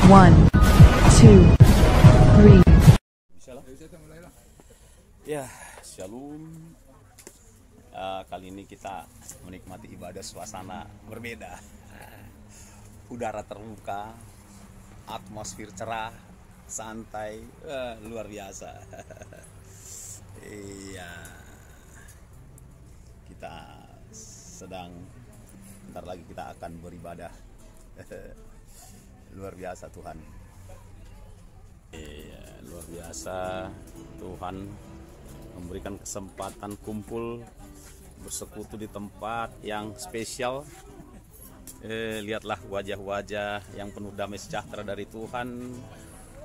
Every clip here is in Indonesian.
1, 2, 3. Ya, shalom. Kali ini kita menikmati ibadah suasana berbeda. Udara terbuka, atmosfer cerah, santai, luar biasa. Iya, kita sedang, bentar lagi kita akan beribadah. Luar biasa Tuhan. Iya, luar biasa Tuhan memberikan kesempatan kumpul bersekutu di tempat yang spesial. Lihatlah wajah-wajah yang penuh damai sejahtera dari Tuhan,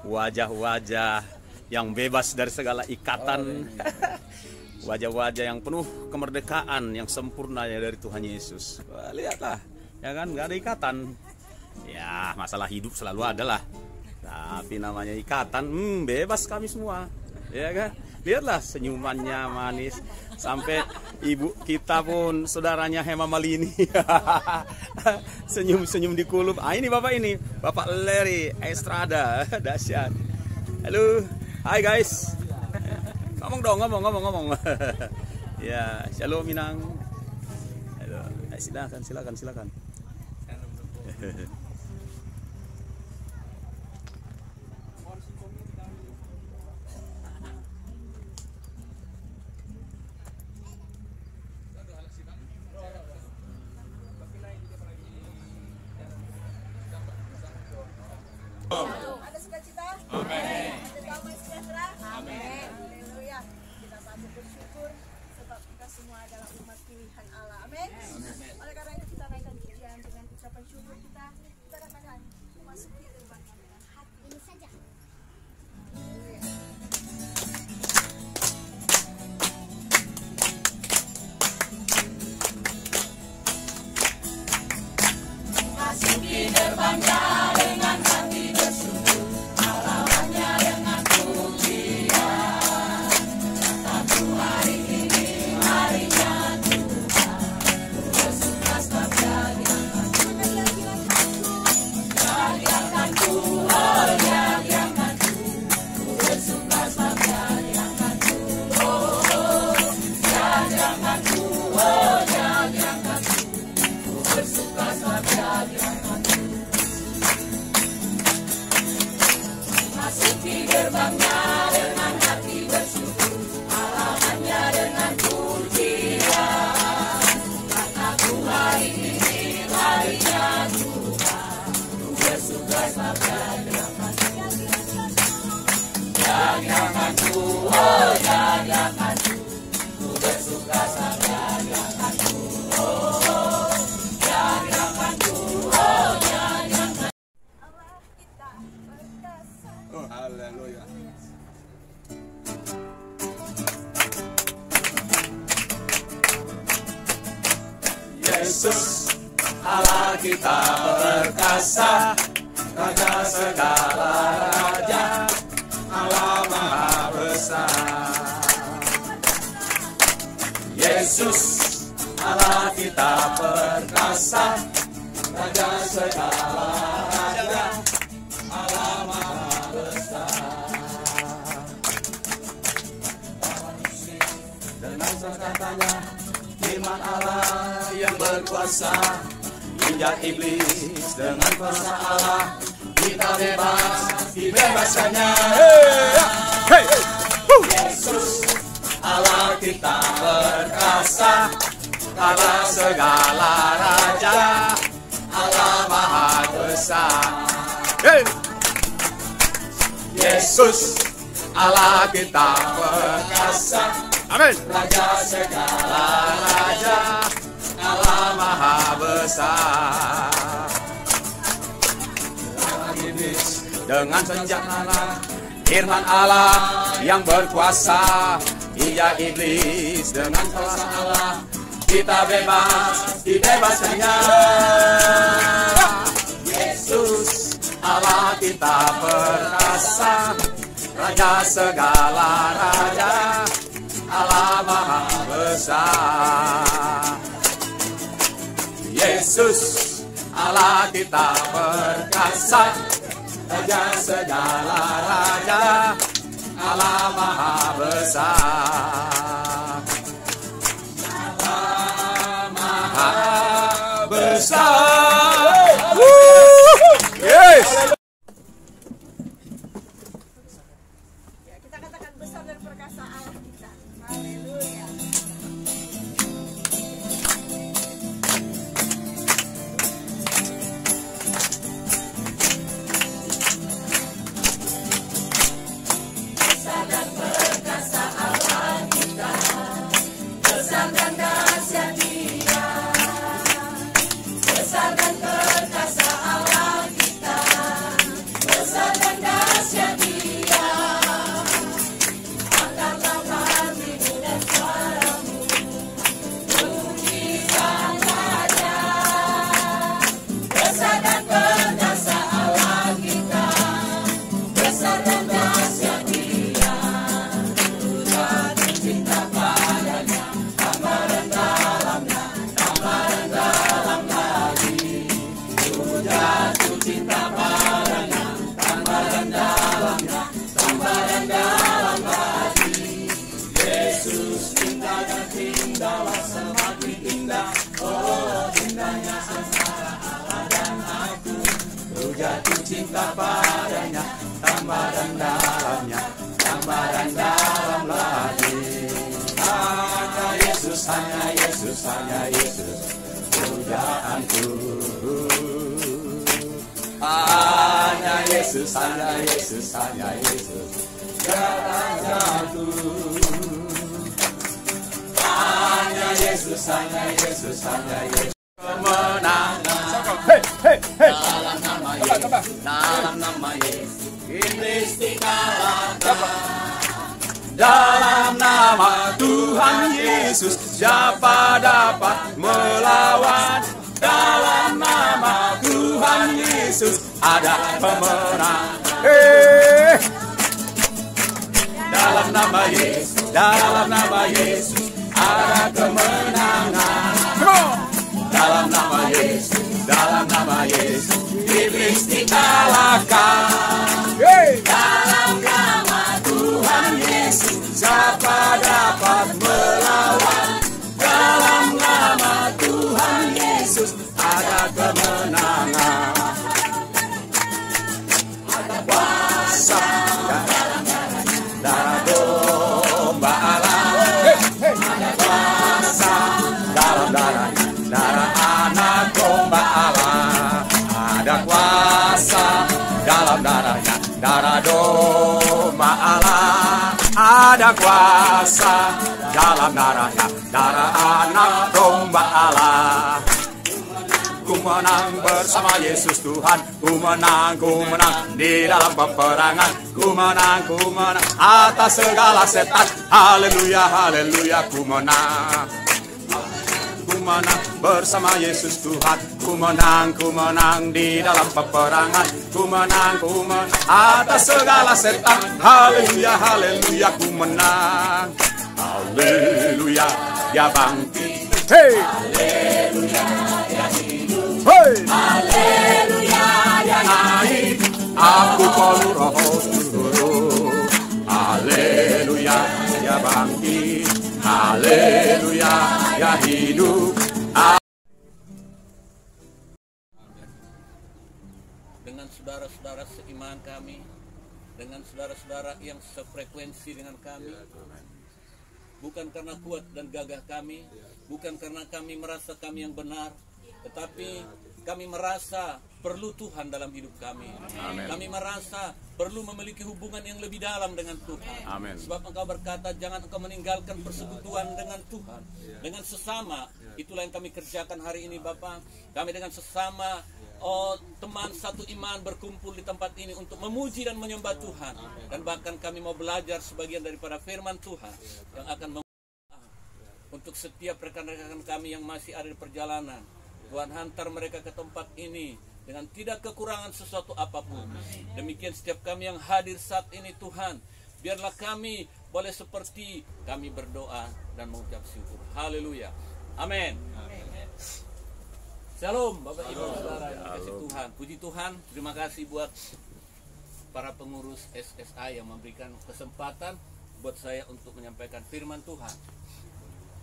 wajah-wajah yang bebas dari segala ikatan, wajah-wajah yang penuh kemerdekaan yang sempurna dari Tuhan Yesus. Wah, lihatlah, ya kan, nggak ada ikatan. Ya, masalah hidup selalu ada lah, tapi namanya ikatan, bebas kami semua, ya kan. Lihatlah senyumannya manis, sampai ibu kita pun saudaranya Hema Malini senyum-senyum di kulub. Ini Bapak Larry Estrada, dahsyat. Halo, hai guys, ngomong dong, ngomong. Ya, shalom Minang. Halo, silakan. Ada sukacita? Amin. Ada damai sejahtera? Amin. Haleluya. Kita patut bersyukur sebab kita semua adalah umat pilihan Allah. Amin. Oleh karena itu kita naikkan pujian dengan ucapan syukur kita. Kita akan memasuki gerbangnya dengan hati ini saja. Haleluya. Masuki gerbangnya dengan hati bersyukur, halamannya dengan pujian. Tentu hari ini harinya Tuhan, bersuka sebab Dia diangkatku, oh Dia diangkatku, bersuka sebab Dia diangkatku, oh Dia diangkatku, oh Dia diangkatku, bersuka sebab Dia diangkatku. Masuki gerbangnya dengan hati bersyukur, halamannya dengan pujian. Kataku hari ini harinya Tuhan, ku bersuka sebab Dia diangkatku. Dia diangkatku, oh Dia diangkatku, ku bersuka sebab Dia diangkatku, oh Dia diangkatku, oh Dia diangkatku. Allah kita berkasa. Oh, haleluya. Yesus Allah kita perkasa, Raja segala raja, Allah Maha Besar. Yesus Allah kita perkasa, Raja segala raja, Allah Maha Besar. Dengan katanya firman Allah yang berkuasa, injak iblis dengan kuasa Allah, kita bebas, dibebaskannya. Hey! Yesus Allah kita perkasa, Allah segala raja, Allah Maha Besar. Hey! Yesus Allah kita perkasa, amin. Raja segala raja, Allah Maha Besar. Dengan senjata firman Allah yang berkuasa, injak iblis dengan kuasa Allah, kita bebas, dibebaskannya. Yesus Allah kita perkasa, Raja segala raja, Allah Maha Besar. Yesus Allah kita perkasa, Raja segala raja, Allah Maha Besar. Allah Maha Besar. Yes. Ya, kita katakan besar dan perkasa Allah kita. Haleluya. Besar dan perkasa Allah kita, besar dan dahsyat Dia. Besar dan perkasa Allah kita, besar dan dahsyat Dia. Angkatlah hatimu dan suaramu, pujikanlah Dia. Besar dan perkasa Allah kita, besar dan dahsyat Dia. Jatuh cinta padanya, tambah dalamnya, tambah dalam lagi. Jatuh cinta padanya, tambah dalamnya, tambah dalam lagi. Yesus indah dan indahlah semakin indah. Oh, indahnya antara Allah dan aku. Ku jatuh cinta padanya, tambah dalamnya, tambah dalam lagi. Hanya Yesus, hanya Yesus, hanya Yesus, pujaanku. Hanya Yesus, hanya Yesus, hanya Yesus, jalanku. Hanya Yesus, hanya Yesus, hanya Yesus. Kemenangan dalam nama Yesus, dalam nama Yesus, iblis dikalahkan. Dalam nama Tuhan Yesus, siapa dapat melawan? Dalam nama Tuhan Yesus ada pemenang. Dalam nama Yesus, dalam nama Yesus ada kemenangan. Dalam nama Yesus, dalam nama Yesus, iblis dikalahkan. Dalam nama Tuhan Yesus, siapa dapat melawan? Dalam nama Tuhan Yesus ada kemenangan. Ada kuasa darah domba Allah. Ada kuasa dalam darahnya, darah anak domba Allah. Ada kuasa dalam darahnya, darah domba Allah. Ada kuasa dalam darahnya, darah anak domba Allah. Ku menang bersama Yesus Tuhan, ku menang di dalam peperangan. Ku menang atas segala setan. Haleluya, haleluya, ku menang bersama Yesus Tuhan. Ku menang di dalam peperangan. Ku menang atas segala setan. Haleluya, haleluya, ku menang. Haleluya, dia bangkit. Hey, haleluya, dia hidup. Hey, haleluya, dia naik. Aku perlu Roh turun. Haleluya, dia bangkit. Haleluya, dia hidup. Dengan saudara-saudara seiman kami, dengan saudara-saudara yang sefrekuensi dengan kami, bukan karena kuat dan gagah kami, bukan karena kami merasa kami yang benar, tetapi kami merasa perlu Tuhan dalam hidup kami. Amen. Kami merasa perlu memiliki hubungan yang lebih dalam dengan Tuhan. Amen. Sebab Engkau berkata, jangan engkau meninggalkan persekutuan dengan Tuhan, dengan sesama. Itulah yang kami kerjakan hari ini, Bapak. Kami dengan sesama teman satu iman berkumpul di tempat ini untuk memuji dan menyembah Tuhan. Dan bahkan kami mau belajar sebagian daripada firman Tuhan yang akan untuk setiap rekan-rekan kami yang masih ada di perjalanan. Tuhan hantar mereka ke tempat ini dengan tidak kekurangan sesuatu apapun. Demikian setiap kami yang hadir saat ini, Tuhan, biarlah kami boleh seperti kami berdoa dan mengucap syukur. Haleluya. Amin. Shalom Bapak Ibu Saudara yang dikasihi Tuhan. Puji Tuhan, terima kasih buat para pengurus SSA yang memberikan kesempatan buat saya untuk menyampaikan firman Tuhan.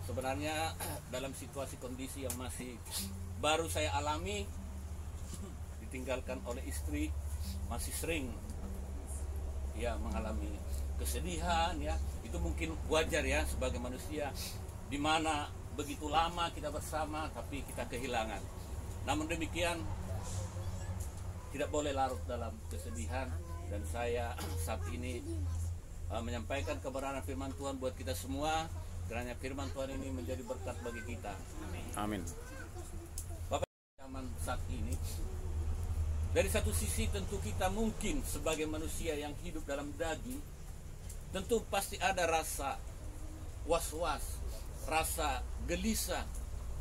Sebenarnya dalam situasi kondisi yang masih baru saya alami, ditinggalkan oleh istri, masih sering ya mengalami kesedihan ya. Itu mungkin wajar ya sebagai manusia, di mana begitu lama kita bersama tapi kita kehilangan. Namun demikian tidak boleh larut dalam kesedihan, dan saya saat ini menyampaikan kebenaran firman Tuhan buat kita semua, kiranya firman Tuhan ini menjadi berkat bagi kita. Amin. Bapak, zaman saat ini, dari satu sisi tentu kita mungkin sebagai manusia yang hidup dalam daging, tentu pasti ada rasa was-was, rasa gelisah,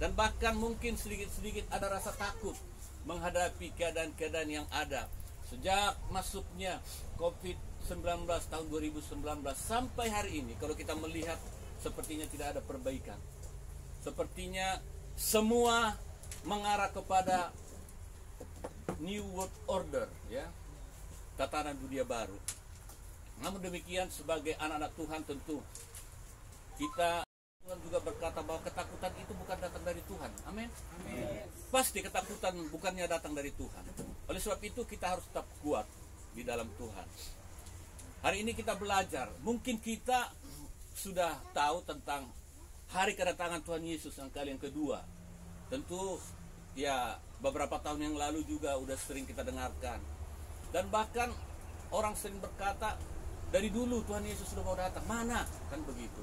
dan bahkan mungkin sedikit-sedikit ada rasa takut menghadapi keadaan-keadaan yang ada. Sejak masuknya COVID-19 tahun 2019 sampai hari ini, kalau kita melihat sepertinya tidak ada perbaikan. Sepertinya semua mengarah kepada New World Order, ya, tatanan dunia baru. Namun demikian, sebagai anak-anak Tuhan tentu kita, Tuhan juga berkata bahwa ketakutan itu bukan datang dari Tuhan. Amin. Pasti ketakutan bukannya datang dari Tuhan. Oleh sebab itu kita harus tetap kuat di dalam Tuhan. Hari ini kita belajar, mungkin kita sudah tahu tentang hari kedatangan Tuhan Yesus yang kali yang kedua. Tentu ya beberapa tahun yang lalu juga udah sering kita dengarkan. Dan bahkan orang sering berkata, dari dulu Tuhan Yesus sudah mau datang, mana? Kan begitu.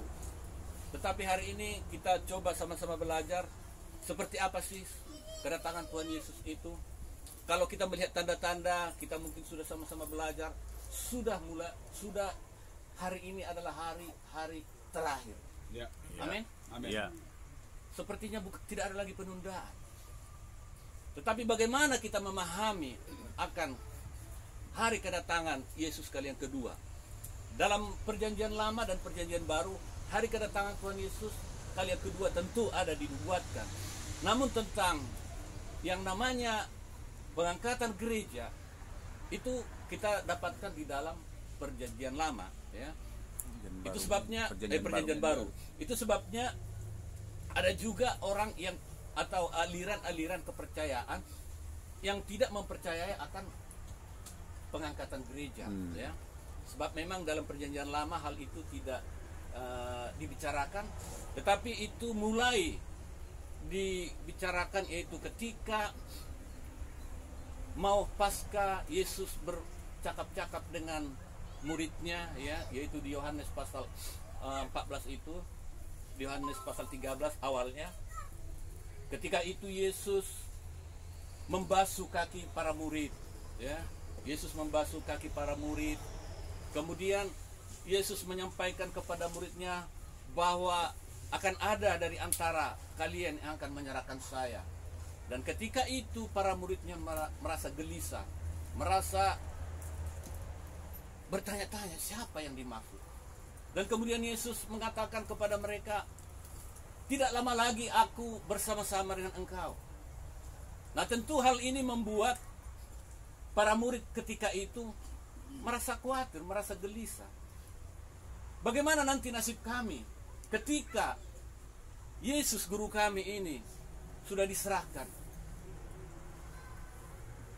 Tetapi hari ini kita coba sama-sama belajar seperti apa sih kedatangan Tuhan Yesus itu. Kalau kita melihat tanda-tanda, kita mungkin sudah sama-sama belajar, sudah hari ini adalah hari terakhir. Ya. Amin. Amin. Ya. Sepertinya tidak ada lagi penundaan. Tetapi bagaimana kita memahami akan hari kedatangan Yesus kali yang kedua? Dalam perjanjian lama dan perjanjian baru, hari kedatangan Tuhan Yesus kali yang kedua tentu ada dibuatkan. Namun tentang yang namanya pengangkatan gereja, itu kita dapatkan di dalam perjanjian lama, ya. Itu sebabnya perjanjian baru. Itu sebabnya ada juga orang yang atau aliran-aliran kepercayaan yang tidak mempercayai akan pengangkatan gereja, ya. Sebab memang dalam perjanjian lama hal itu tidak dibicarakan, tetapi itu mulai dibicarakan yaitu ketika mau pasca Yesus bercakap-cakap dengan muridnya, ya, yaitu di Yohanes pasal 14 itu, di Yohanes pasal 13 awalnya, ketika itu Yesus membasuh kaki para murid, ya. Yesus membasuh kaki para murid. Kemudian Yesus menyampaikan kepada muridnya bahwa akan ada dari antara kalian yang akan menyerahkan saya. Dan ketika itu para muridnya merasa gelisah, merasa bertanya-tanya siapa yang dimaksud. Dan kemudian Yesus mengatakan kepada mereka, tidak lama lagi aku bersama-sama dengan engkau. Nah, tentu hal ini membuat para murid ketika itu merasa khawatir, merasa gelisah. Bagaimana nanti nasib kami ketika Yesus guru kami ini sudah diserahkan?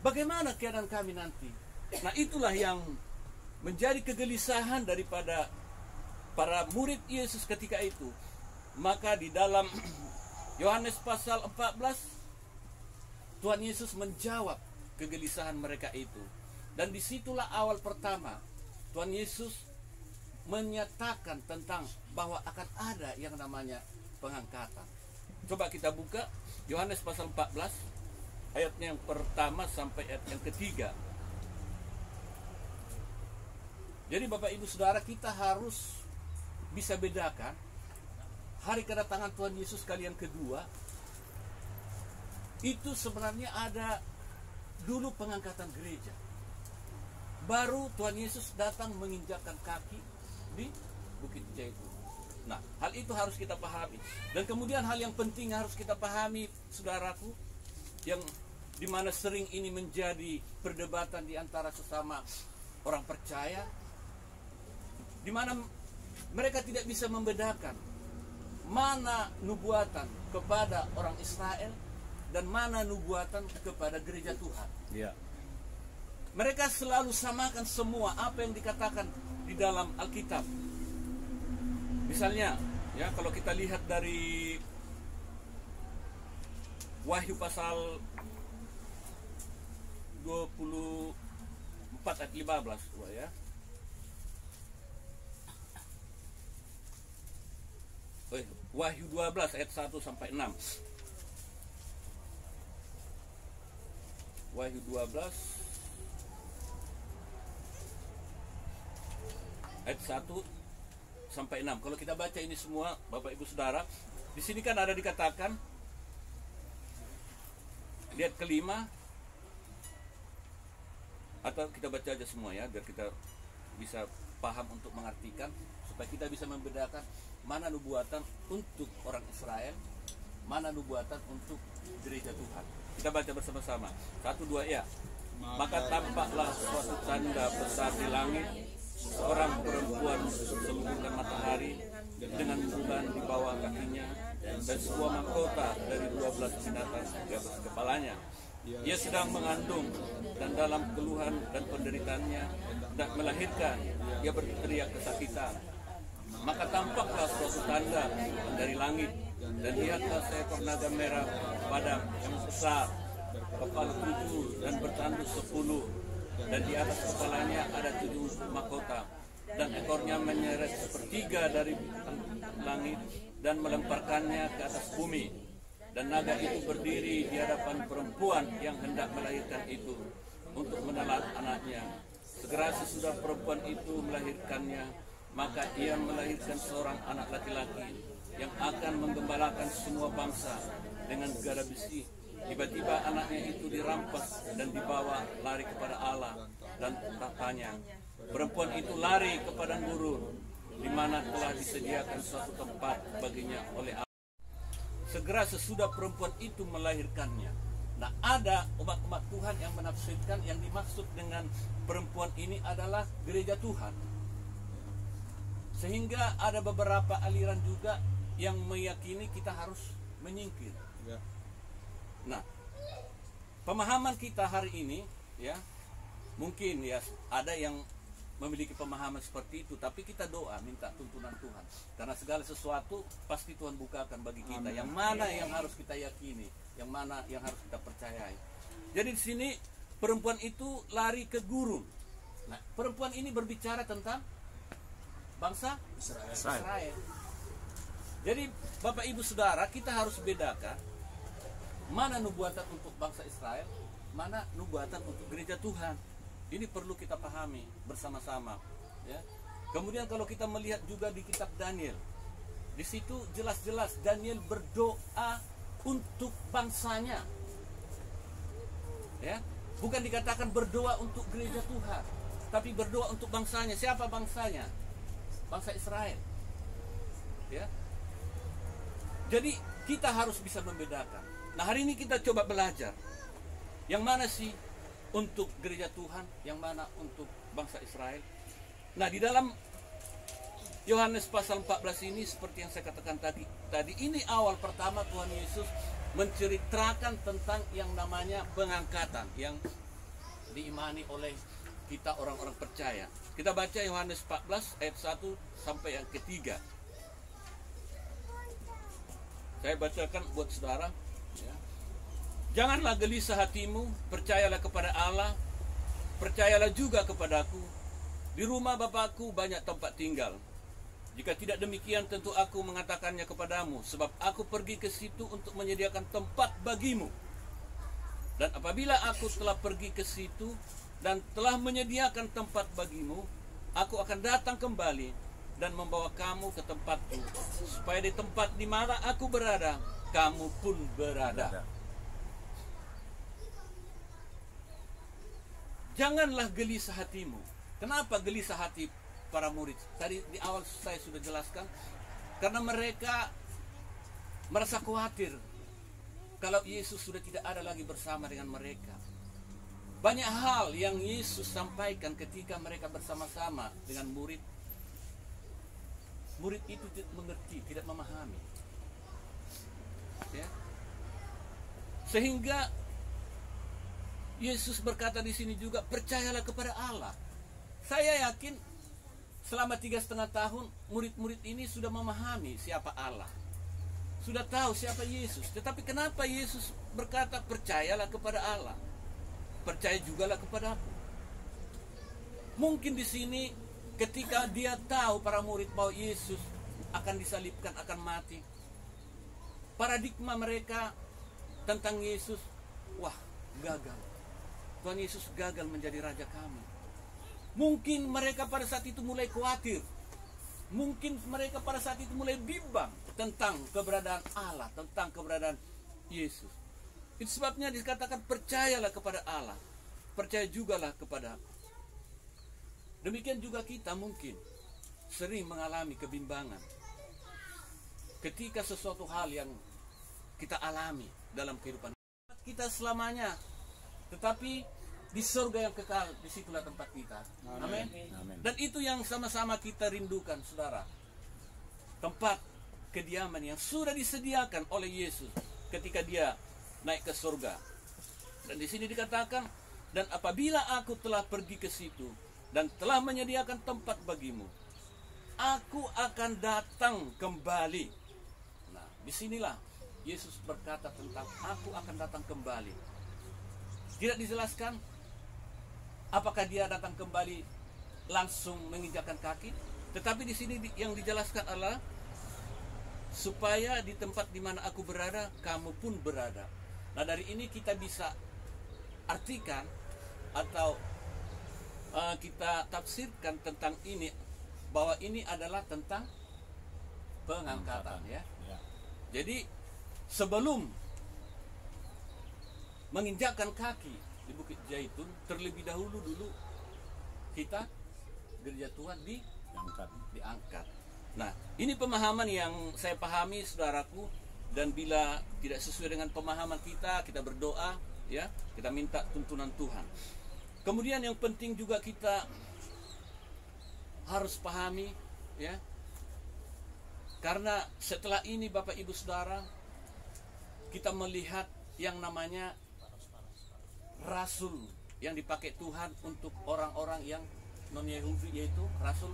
Bagaimana keadaan kami nanti? Nah, itulah yang menjadi kegelisahan daripada para murid Yesus ketika itu. Maka di dalam Yohanes pasal 14, Tuhan Yesus menjawab kegelisahan mereka itu. Dan disitulah awal pertama Tuhan Yesus menyatakan tentang bahwa akan ada yang namanya pengangkatan. Coba kita buka Yohanes pasal 14, ayatnya yang pertama sampai ayat yang ketiga. Jadi Bapak Ibu Saudara, kita harus bisa bedakan hari kedatangan Tuhan Yesus kali yang kedua. Itu sebenarnya ada dulu pengangkatan gereja. Baru Tuhan Yesus datang menginjakkan kaki di Bukit Zaitun. Nah, hal itu harus kita pahami. Dan kemudian hal yang penting harus kita pahami, saudaraku, yang dimana sering ini menjadi perdebatan di antara sesama orang percaya, di mana mereka tidak bisa membedakan mana nubuatan kepada orang Israel dan mana nubuatan kepada gereja Tuhan. Ya. Mereka selalu samakan semua apa yang dikatakan di dalam Alkitab. Misalnya, ya, kalau kita lihat dari Wahyu pasal 24 ayat 15, ya. Wahyu 12 ayat 1 sampai 6. Wahyu 12 ayat 1 sampai 6. Kalau kita baca ini semua, Bapak Ibu Saudara, di sini kan ada dikatakan, lihat kelima, atau kita baca aja semua ya, biar kita bisa paham untuk mengartikan, supaya kita bisa membedakan mana nubuatan untuk orang Israel, mana nubuatan untuk gereja Tuhan. Kita baca bersama-sama. 1, 2, ya. Maka tampaklah suatu tanda besar di langit, seorang perempuan selubungkan matahari dengan bulan di bawah kakinya, dan sebuah mahkota dari 12 binatang di atas kepalanya. Ia sedang mengandung, dan dalam keluhan dan penderitaannya hendak melahirkan. Ia berteriak kesakitan. Maka tampaklah suatu tanda dari langit, dan lihatlah seekor naga merah padam yang besar, kepala 7 dan bertanduk 10, dan di atas kepalanya ada 7 mahkota, dan ekornya menyeret sepertiga dari langit dan melemparkannya ke atas bumi. Dan naga itu berdiri di hadapan perempuan yang hendak melahirkan itu untuk menelan anaknya. Segera sesudah perempuan itu melahirkannya, maka ia melahirkan seorang anak laki-laki yang akan menggembalakan semua bangsa dengan gada besi. Tiba-tiba anaknya itu dirampas dan dibawa lari kepada Allah dan tahtanya. Perempuan itu lari ke padang gurun, di mana telah disediakan suatu tempat baginya oleh Allah. Segera sesudah perempuan itu melahirkannya. Nah, ada umat-umat Tuhan yang menafsirkan yang dimaksud dengan perempuan ini adalah gereja Tuhan. Sehingga ada beberapa aliran juga yang meyakini kita harus menyingkir. Ya. Nah, pemahaman kita hari ini, ya, mungkin ya ada yang memiliki pemahaman seperti itu, tapi kita doa minta tuntunan Tuhan, karena segala sesuatu pasti Tuhan bukakan bagi kita. Amin. Yang mana yang harus kita yakini, yang mana yang harus kita percayai. Jadi di sini perempuan itu lari ke gurun. Nah, perempuan ini berbicara tentang bangsa Israel. Jadi Bapak Ibu Saudara, kita harus bedakan mana nubuatan untuk bangsa Israel, mana nubuatan untuk gereja Tuhan. Ini perlu kita pahami bersama-sama, ya. Kemudian kalau kita melihat juga di kitab Daniel, di situ jelas-jelas Daniel berdoa untuk bangsanya, ya. Bukan dikatakan berdoa untuk gereja Tuhan, tapi berdoa untuk bangsanya. Siapa bangsanya? Bangsa Israel, ya. Jadi kita harus bisa membedakan. Nah, hari ini kita coba belajar yang mana sih untuk gereja Tuhan, yang mana untuk bangsa Israel. Nah, di dalam Yohanes pasal 14 ini, seperti yang saya katakan tadi ini awal pertama Tuhan Yesus menceritakan tentang yang namanya pengangkatan yang diimani oleh kita orang-orang percaya. Kita baca Yohanes 14 ayat 1 sampai yang ketiga. Saya bacakan buat saudara, ya. Janganlah gelisah hatimu, percayalah kepada Allah, percayalah juga kepadaku. Di rumah Bapakku banyak tempat tinggal. Jika tidak demikian, tentu aku mengatakannya kepadamu, sebab aku pergi ke situ untuk menyediakan tempat bagimu. Dan apabila aku telah pergi ke situ dan telah menyediakan tempat bagimu, aku akan datang kembali dan membawa kamu ke tempatku, supaya di tempat di mana aku berada, kamu pun berada. Janganlah gelisah hatimu. Kenapa gelisah hati para murid? Tadi di awal saya sudah jelaskan, karena mereka merasa khawatir kalau Yesus sudah tidak ada lagi bersama dengan mereka. Banyak hal yang Yesus sampaikan ketika mereka bersama-sama dengan murid. Murid itu tidak mengerti, tidak memahami. Ya. Sehingga Yesus berkata di sini juga, percayalah kepada Allah. Saya yakin selama 3,5 tahun murid-murid ini sudah memahami siapa Allah, sudah tahu siapa Yesus. Tetapi kenapa Yesus berkata percayalah kepada Allah, percaya jugalah kepadaku? Mungkin di sini ketika dia tahu para murid bahwa Yesus akan disalibkan, akan mati, paradigma mereka tentang Yesus, wah, gagal. Tuhan Yesus gagal menjadi raja kami. Mungkin mereka pada saat itu mulai khawatir. Mungkin mereka pada saat itu mulai bimbang tentang keberadaan Allah, tentang keberadaan Yesus. Itu sebabnya dikatakan percayalah kepada Allah, percaya jugalah kepada aku. Demikian juga kita mungkin sering mengalami kebimbangan ketika sesuatu hal yang kita alami dalam kehidupan kita selamanya, tetapi di surga yang kekal, disitulah tempat kita. Amin. Dan itu yang sama-sama kita rindukan, saudara. Tempat kediaman yang sudah disediakan oleh Yesus ketika dia naik ke surga. Dan di sini dikatakan, dan apabila aku telah pergi ke situ dan telah menyediakan tempat bagimu, aku akan datang kembali. Nah, disinilah Yesus berkata tentang aku akan datang kembali. Tidak dijelaskan apakah dia datang kembali langsung menginjakkan kaki, tetapi di sini yang dijelaskan adalah supaya di tempat di mana aku berada, kamu pun berada. Nah, dari ini kita bisa artikan atau kita tafsirkan tentang ini, bahwa ini adalah tentang pengangkatan, ya. Jadi sebelum menginjakkan kaki di Bukit Zaitun, terlebih dahulu kita gereja Tuhan diangkat. Nah, ini pemahaman yang saya pahami, saudaraku, dan bila tidak sesuai dengan pemahaman kita berdoa, ya, kita minta tuntunan Tuhan. Kemudian yang penting juga kita harus pahami, ya, karena setelah ini Bapak Ibu Saudara, kita melihat yang namanya rasul yang dipakai Tuhan untuk orang-orang yang non-Yahudi, yaitu Rasul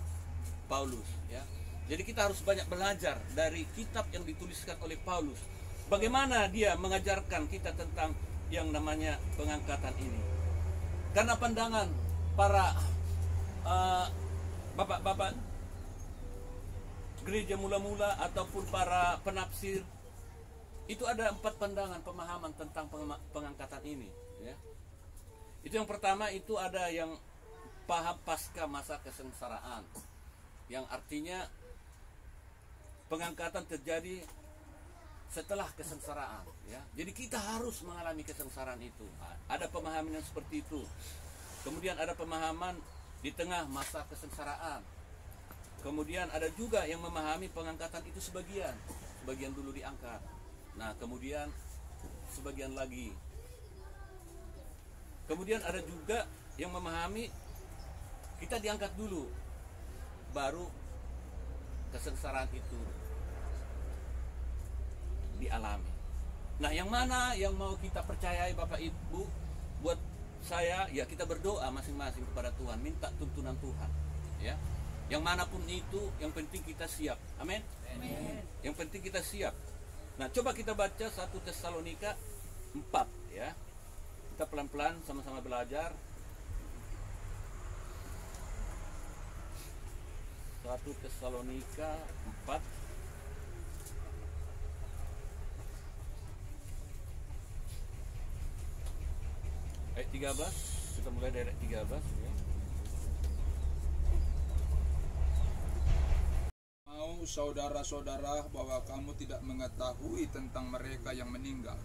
Paulus, ya. Jadi kita harus banyak belajar dari kitab yang dituliskan oleh Paulus. Bagaimana dia mengajarkan kita tentang yang namanya pengangkatan ini. Karena pandangan para bapak-bapak gereja mula-mula ataupun para penafsir, itu ada 4 pandangan pemahaman tentang pengangkatan ini, ya. Itu yang pertama, itu ada yang paham pasca masa kesengsaraan, yang artinya pengangkatan terjadi setelah kesengsaraan, ya. Jadi kita harus mengalami kesengsaraan itu. Ada pemahaman yang seperti itu. Kemudian ada pemahaman di tengah masa kesengsaraan. Kemudian ada juga yang memahami pengangkatan itu sebagian dulu diangkat. Nah, kemudian sebagian lagi. Kemudian ada juga yang memahami kita diangkat dulu, baru kesengsaraan itu dialami. Nah, yang mana yang mau kita percayai Bapak Ibu? Buat saya, ya, kita berdoa masing-masing kepada Tuhan, minta tuntunan Tuhan, ya. Yang manapun itu, yang penting kita siap. Amin. Yang penting kita siap. Nah, coba kita baca 1 Tesalonika 4, ya. Kita pelan-pelan sama-sama belajar. 1 Tesalonika 4 ayat 13. Kita mulai dari ayat 13, ya. Mau saudara-saudara bahwa kamu tidak mengetahui tentang mereka yang meninggal,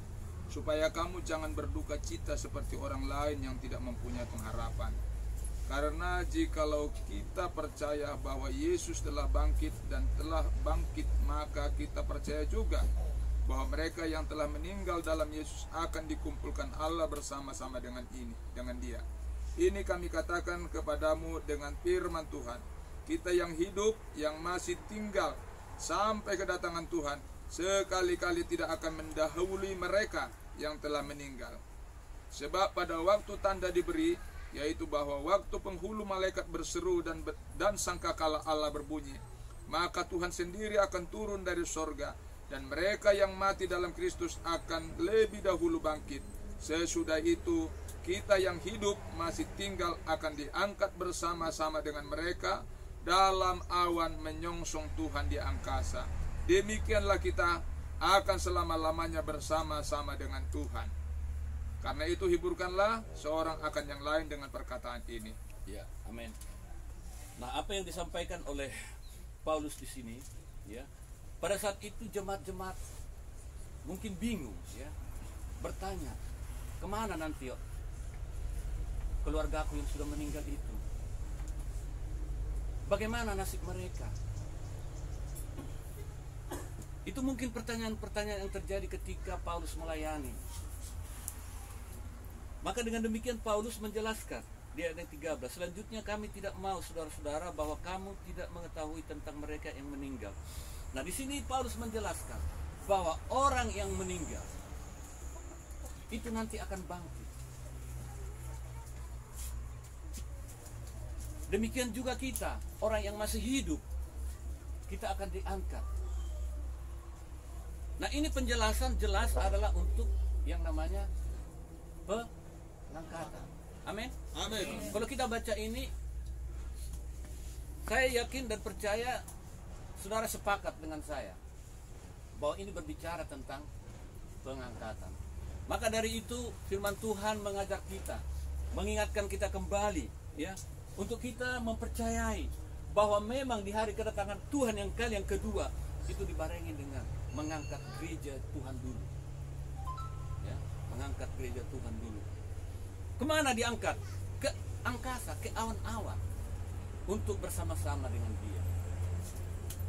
supaya kamu jangan berduka cita seperti orang lain yang tidak mempunyai pengharapan. Karena jikalau kita percaya bahwa Yesus telah bangkit dan telah bangkit, maka kita percaya juga bahwa mereka yang telah meninggal dalam Yesus akan dikumpulkan Allah bersama-sama dengan Dia. Ini kami katakan kepadamu dengan firman Tuhan. Kita yang hidup, yang masih tinggal sampai kedatangan Tuhan, sekali-kali tidak akan mendahului mereka yang telah meninggal. Sebab pada waktu tanda diberi, yaitu bahwa waktu penghulu malaikat berseru dan sangkakala Allah berbunyi, maka Tuhan sendiri akan turun dari sorga, dan mereka yang mati dalam Kristus akan lebih dahulu bangkit. Sesudah itu, kita yang hidup masih tinggal akan diangkat bersama-sama dengan mereka dalam awan menyongsong Tuhan di angkasa. Demikianlah kita akan selama-lamanya bersama-sama dengan Tuhan. Karena itu hiburkanlah seorang akan yang lain dengan perkataan ini. Ya, amin. Nah, apa yang disampaikan oleh Paulus di sini, ya, pada saat itu jemaat-jemaat mungkin bingung, ya, bertanya, kemana nanti keluargaku yang sudah meninggal itu? Bagaimana nasib mereka? Itu mungkin pertanyaan-pertanyaan yang terjadi ketika Paulus melayani. Maka dengan demikian Paulus menjelaskan di ayat 13, selanjutnya kami tidak mau saudara-saudara bahwa kamu tidak mengetahui tentang mereka yang meninggal. Nah, di sini Paulus menjelaskan bahwa orang yang meninggal itu nanti akan bangkit. Demikian juga kita, orang yang masih hidup, kita akan diangkat. Nah, ini penjelasan jelas adalah untuk yang namanya pengangkatan. Amin. Amin. Kalau kita baca ini, saya yakin dan percaya saudara sepakat dengan saya bahwa ini berbicara tentang pengangkatan. Maka dari itu firman Tuhan mengajak kita, mengingatkan kita kembali, ya, untuk kita mempercayai bahwa memang di hari kedatangan Tuhan yang kali yang kedua itu dibarengi dengan mengangkat gereja Tuhan dulu. Ya, mengangkat gereja Tuhan dulu. Kemana diangkat? Ke angkasa, ke awan-awan, untuk bersama-sama dengan Dia.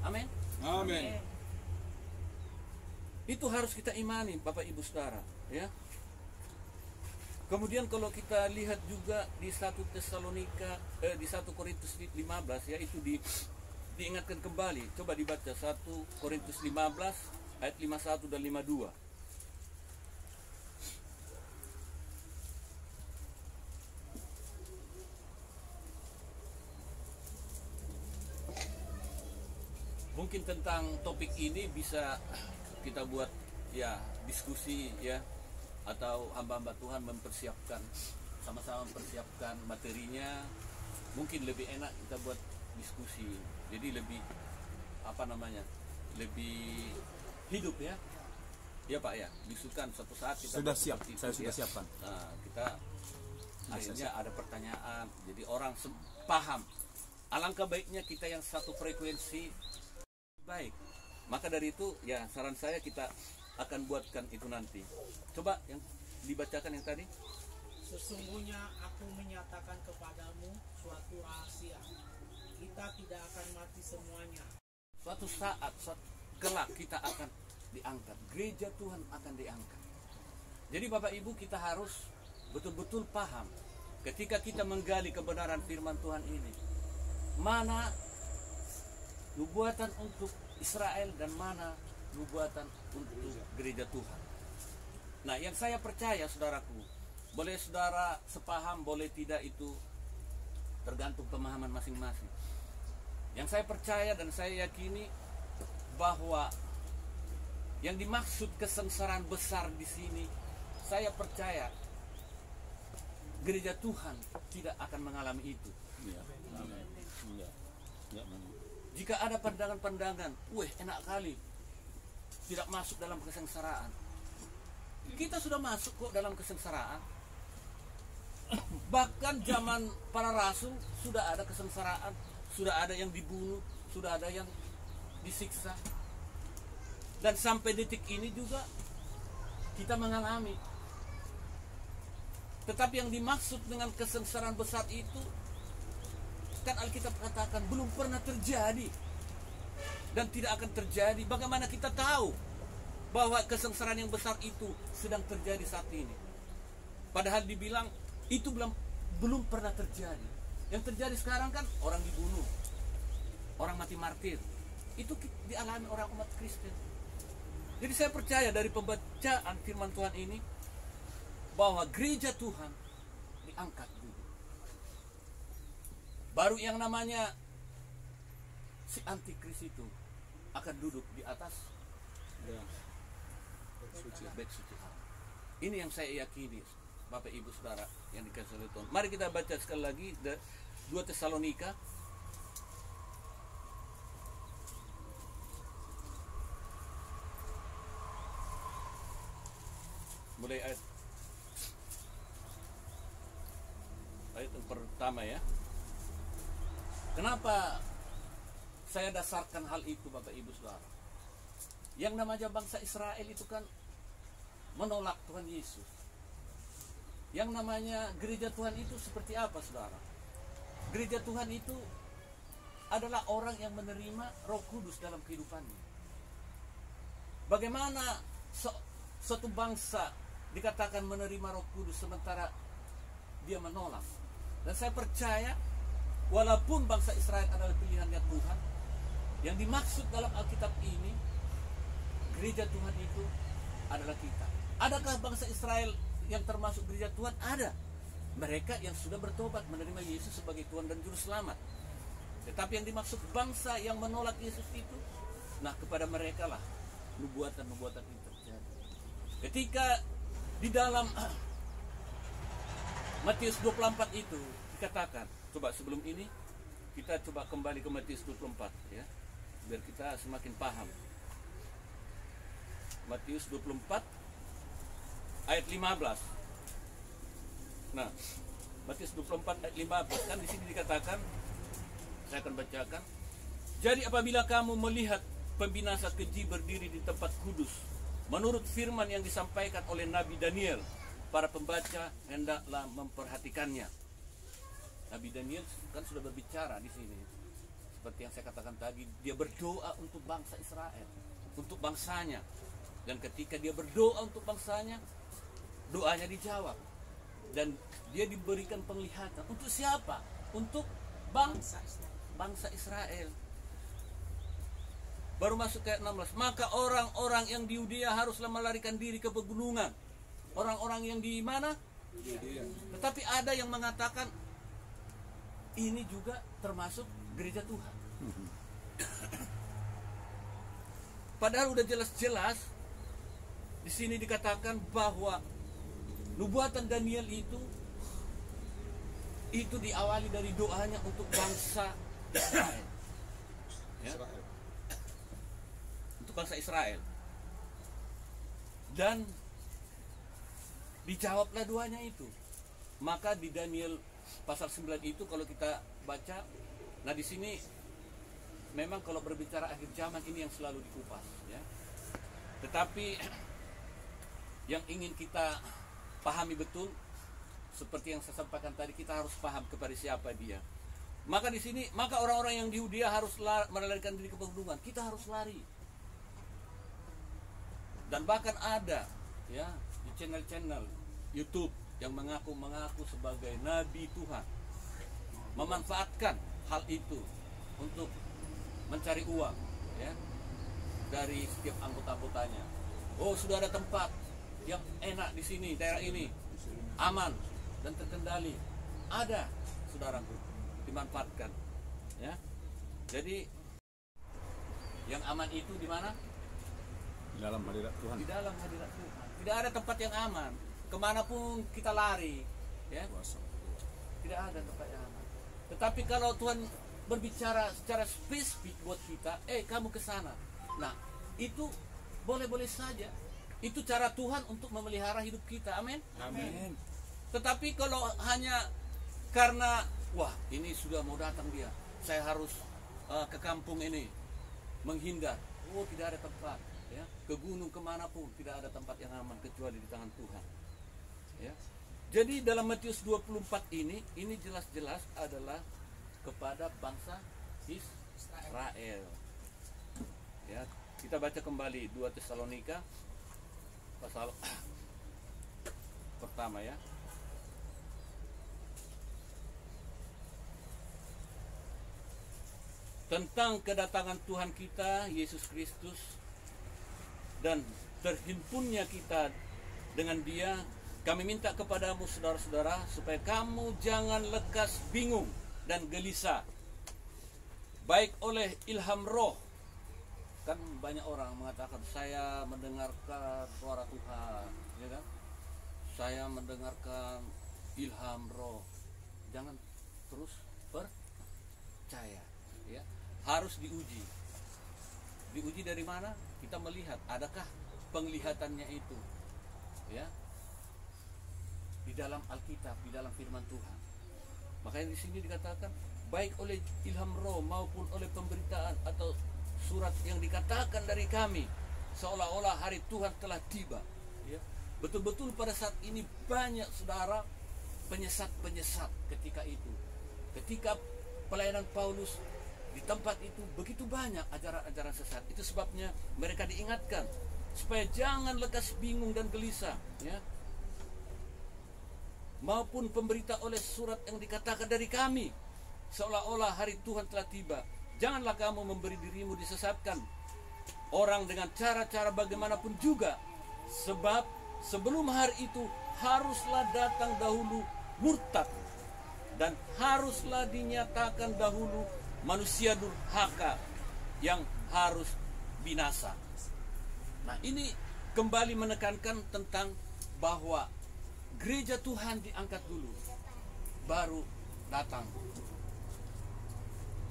Amin. Amin. Itu harus kita imani, Bapak Ibu Saudara, ya. Kemudian kalau kita lihat juga di 1 Korintus 15, ya, itu diingatkan kembali. Coba dibaca 1 Korintus 15 ayat 51 dan 52. Mungkin tentang topik ini bisa kita buat, ya, diskusi, ya, atau hamba-hamba Tuhan mempersiapkan, sama-sama mempersiapkan materinya. Mungkin lebih enak kita buat diskusi, jadi lebih lebih hidup, ya. Ya Pak, ya, diskusikan suatu saat kita Sudah siap, itu, saya sudah ya. siapkan. Nah, kita akhirnya ada pertanyaan, jadi orang paham. Alangkah baiknya kita yang satu frekuensi baik. Maka dari itu, ya, saran saya kita akan buatkan itu nanti. Coba yang dibacakan yang tadi. Sesungguhnya aku menyatakan kepadamu suatu rahasia. Kita tidak akan mati semuanya. Suatu saat kelak kita akan diangkat. Gereja Tuhan akan diangkat. Jadi Bapak Ibu, kita harus betul-betul paham ketika kita menggali kebenaran firman Tuhan ini, mana nubuatan untuk Israel dan mana nubuatan untuk gereja Tuhan. Nah, yang saya percaya, saudaraku, boleh saudara sepaham, boleh tidak, itu tergantung pemahaman masing-masing. Yang saya percaya dan saya yakini bahwa yang dimaksud kesengsaraan besar di sini, saya percaya gereja Tuhan tidak akan mengalami itu. Jika ada pandangan-pandangan, enak kali tidak masuk dalam kesengsaraan. Kita sudah masuk kok dalam kesengsaraan. Bahkan zaman para rasul sudah ada kesengsaraan, sudah ada yang dibunuh, sudah ada yang disiksa. Dan sampai detik ini juga kita mengalami. Tetapi yang dimaksud dengan kesengsaraan besar itu, kan Alkitab katakan belum pernah terjadi dan tidak akan terjadi. Bagaimana kita tahu? bahwa kesengsaraan yang besar itu sedang terjadi saat ini. Padahal dibilang itu belum pernah terjadi. Yang terjadi sekarang kan orang dibunuh, orang mati martir. Itu dialami orang umat Kristen. Jadi saya percaya dari pembacaan firman Tuhan ini bahwa gereja Tuhan diangkat dulu. Baru yang namanya si antikris itu akan duduk di atas bait suci Allah. Ini yang saya yakini, Bapak Ibu Saudara yang dikasihi oleh Tuhan. Mari kita baca sekali lagi 2 Tesalonika mulai ayat yang pertama ya. Kenapa saya dasarkan hal itu, Bapak Ibu Saudara? Yang namanya bangsa Israel itu kan menolak Tuhan Yesus. Yang namanya gereja Tuhan itu seperti apa, Saudara? Gereja Tuhan itu adalah orang yang menerima Roh Kudus dalam kehidupannya. Bagaimana suatu bangsa dikatakan menerima Roh Kudus sementara dia menolak? Dan saya percaya walaupun bangsa Israel adalah pilihannya Tuhan, yang dimaksud dalam Alkitab ini gereja Tuhan itu adalah kita. Adakah bangsa Israel yang termasuk gereja Tuhan? Ada. Mereka yang sudah bertobat menerima Yesus sebagai Tuhan dan Juru Selamat. Tetapi yang dimaksud bangsa yang menolak Yesus itu, nah kepada mereka lah nubuatan-nubuatan itu terjadi. Ketika di dalam Matius 24 itu dikatakan, coba sebelum ini kita coba kembali ke Matius 24 ya, biar kita semakin paham. Matius 24 ayat 15. Nah, Matius 24 ayat 15 kan di sini dikatakan, saya akan bacakan. Jadi apabila kamu melihat pembinasa keji berdiri di tempat kudus, menurut firman yang disampaikan oleh Nabi Daniel, para pembaca hendaklah memperhatikannya. Nabi Daniel kan sudah berbicara di sini. Seperti yang saya katakan tadi, dia berdoa untuk bangsa Israel, untuk bangsanya. Dan ketika dia berdoa untuk bangsanya, doanya dijawab. Dan dia diberikan penglihatan. Untuk siapa? Untuk bangsa Israel. Baru masuk ke ayat 16. Maka orang-orang yang di Yudea haruslah melarikan diri ke pegunungan. Orang-orang yang di mana? Yudea. Tetapi ada yang mengatakan ini juga termasuk gereja Tuhan. Padahal udah jelas-jelas di sini dikatakan bahwa nubuatan Daniel itu diawali dari doanya untuk bangsa Israel. Ya? Untuk bangsa Israel. Dan dijawablah doanya itu. Maka di Daniel pasal 9 itu kalau kita baca, nah di sini memang kalau berbicara akhir zaman ini yang selalu dikupas ya. Tetapi yang ingin kita pahami betul, seperti yang saya sampaikan tadi, kita harus paham kepada siapa dia. Maka di sini, maka orang-orang yang di Yudea harus melarikan diri ke pegunungan. Kita harus lari. Dan bahkan ada ya di channel-channel YouTube yang mengaku sebagai nabi Tuhan, memanfaatkan hal itu untuk mencari uang ya dari setiap anggota-anggotanya. Oh, sudah ada tempat yang enak di sini, daerah ini aman dan terkendali. Ada, saudaraku, dimanfaatkan ya. Jadi yang aman itu di mana? Di dalam hadirat Tuhan. Di dalam hadirat Tuhan. Tidak ada tempat yang aman. Kemanapun kita lari ya, tidak ada tempat yang aman. Tetapi kalau Tuhan berbicara secara spesifik buat kita, kamu ke sana. Nah, itu boleh-boleh saja. Itu cara Tuhan untuk memelihara hidup kita. Amin. Amin. Tetapi kalau hanya karena wah, ini sudah mau datang dia, saya harus ke kampung ini, menghindar. Oh, tidak ada tempat. Ya, ke gunung kemanapun tidak ada tempat yang aman kecuali di tangan Tuhan. Ya. Jadi dalam Matius 24 ini jelas-jelas adalah kepada bangsa Israel. Ya, Kita baca kembali 2 Tesalonika pasal pertama ya. Tentang kedatangan Tuhan kita Yesus Kristus dan terhimpunnya kita dengan Dia, kami minta kepadamu saudara-saudara supaya kamu jangan lekas bingung dan gelisah, baik oleh ilham roh. Kan banyak orang mengatakan saya mendengarkan suara Tuhan, ya kan? Saya mendengarkan ilham roh. Jangan terus percaya, ya. Harus diuji. Diuji dari mana? Kita melihat adakah penglihatannya itu, ya, di dalam Alkitab, di dalam firman Tuhan. Makanya di sini dikatakan baik oleh ilham roh maupun oleh pemberitaan atau surat yang dikatakan dari kami, seolah-olah hari Tuhan telah tiba, ya. Betul-betul pada saat ini banyak saudara penyesat-penyesat ketika itu. Ketika pelayanan Paulus di tempat itu begitu banyak ajaran-ajaran sesat. Itu sebabnya mereka diingatkan supaya jangan lekas bingung dan gelisah, ya. Maupun pemberita oleh surat yang dikatakan dari kami, seolah-olah hari Tuhan telah tiba. Janganlah kamu memberi dirimu disesatkan orang dengan cara-cara bagaimanapun juga, sebab sebelum hari itu haruslah datang dahulu murtad, dan haruslah dinyatakan dahulu manusia durhaka yang harus binasa. Nah, ini kembali menekankan tentang bahwa gereja Tuhan diangkat dulu, baru datang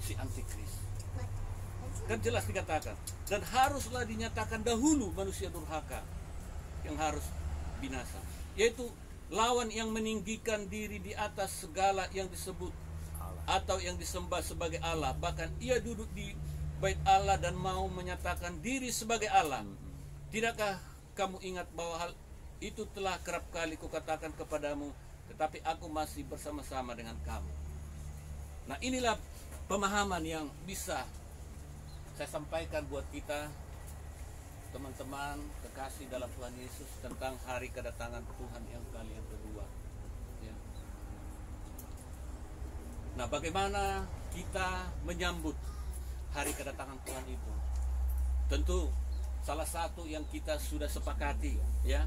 si antikris. Kan jelas dikatakan, dan haruslah dinyatakan dahulu manusia durhaka yang harus binasa, yaitu lawan yang meninggikan diri di atas segala yang disebut atau yang disembah sebagai Allah. Bahkan ia duduk di bait Allah dan mau menyatakan diri sebagai Allah. Tidakkah kamu ingat bahwa hal itu telah kerap kali kukatakan kepadamu, tetapi aku masih bersama-sama dengan kamu. Nah, inilah pemahaman yang bisa saya sampaikan buat kita, teman-teman kekasih dalam Tuhan Yesus, tentang hari kedatangan Tuhan yang kali yang kedua, ya. Nah, bagaimana kita menyambut hari kedatangan Tuhan itu? Tentu salah satu yang kita sudah sepakati, ya,